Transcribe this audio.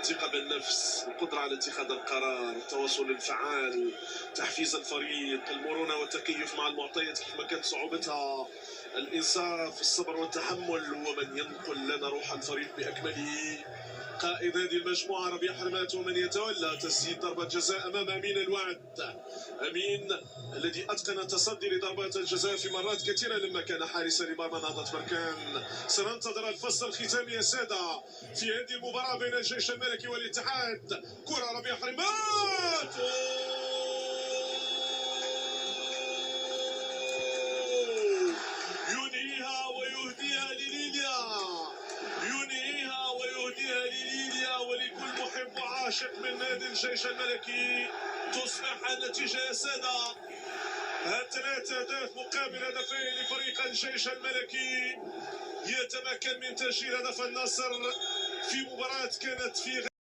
الثقة بالنفس، القدرة على اتخاذ القرار، التواصل الفعال، تحفيز الفريق، المرونة والتكيف مع المعطيات كيفما كانت صعوبتها، الإنصاف، الصبر والتحمل هو من ينقل لنا روح الفريق بأكمله. قائد هذه المجموعة ربيع حرمات ومن يتولى تسديد ضربة جزاء أمام أمين الوعد. أمين الذي أتقن التصدي لضربات الجزاء في مرات كثيرة لما كان حارسا لمرمى نهضة بركان. سننتظر الفصل الختامي يا سادة في هذه المباراة بين الجيش الملكي والاتحاد. كرة ربيع حرمات ينهيها ويهديها لليليا، ينهيها ويهديها لليليا ولكل محب وعاشق من نادي الجيش الملكي. تصبح النتيجة يا سادة 3 أهداف مقابل هدفين لفريق الجيش الملكي، يتمكن من تسجيل هدف النصر في مباراة كانت في